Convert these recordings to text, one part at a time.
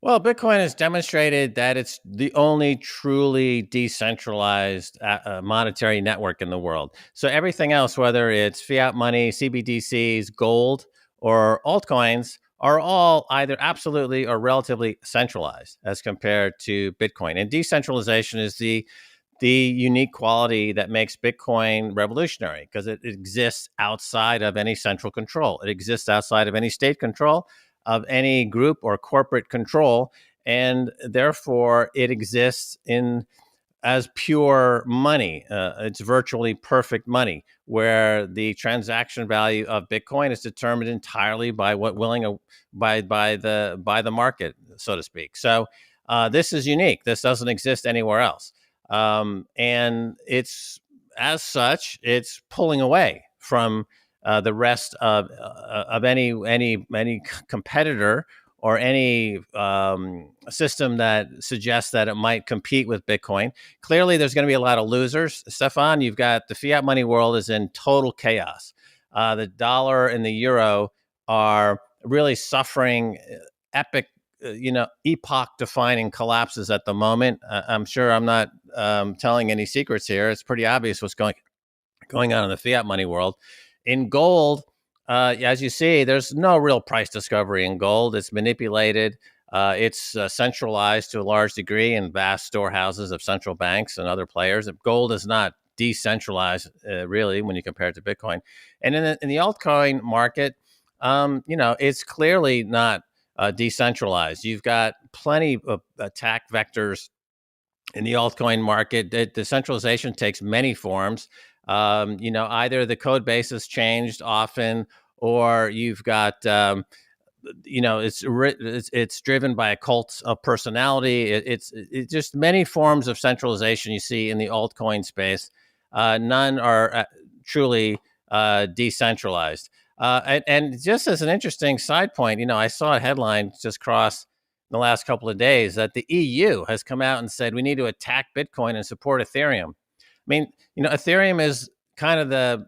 Well, Bitcoin has demonstrated that it's the only truly decentralized monetary network in the world. So everything else, whether it's fiat money, CBDCs, gold, or altcoins, are all either absolutely or relatively centralized as compared to Bitcoin. And decentralization is the unique quality that makes Bitcoin revolutionary because it exists outside of any central control. It exists outside of any state control, of any group or corporate control, and therefore it exists in as pure money. It's virtually perfect money, where the transaction value of Bitcoin is determined entirely by what willing by the market, so to speak. So this is unique. This doesn't exist anywhere else, and it's as such, it's pulling away from the rest of any competitor or any system that suggests that it might compete with Bitcoin. Clearly, there's going to be a lot of losers. Stefan, you've got the fiat money world is in total chaos. The dollar and the euro are really suffering epic, epoch-defining collapses at the moment. I'm sure I'm not telling any secrets here. It's pretty obvious what's going on in the fiat money world. In gold, as you see, there's no real price discovery in gold. It's manipulated. It's centralized to a large degree in vast storehouses of central banks and other players. Gold is not decentralized, really, when you compare it to Bitcoin. And in the altcoin market, it's clearly not decentralized. You've got plenty of attack vectors in the altcoin market. The centralization takes many forms. Either the code base has changed often, or you've got it's driven by a cult of personality. It's just many forms of centralization you see in the altcoin space. None are truly decentralized. And just as an interesting side point, I saw a headline just cross in the last couple of days that the EU has come out and said we need to attack Bitcoin and support Ethereum. I mean, Ethereum is kind of the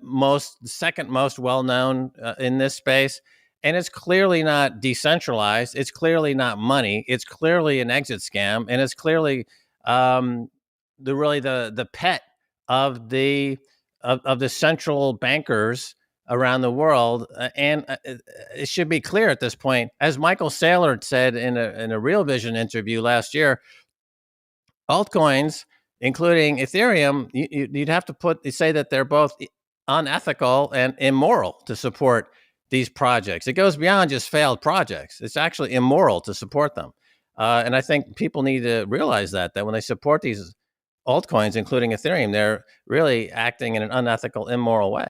second most well known in this space, and it's clearly not decentralized. It's clearly not money. It's clearly an exit scam, and it's clearly the pet of the central bankers around the world. And it should be clear at this point, as Michael Saylor said in a Real Vision interview last year, altcoins, including Ethereum, you'd have to say that they're both unethical and immoral to support these projects. It goes beyond just failed projects. It's actually immoral to support them. And I think people need to realize that when they support these altcoins, including Ethereum, they're really acting in an unethical, immoral way.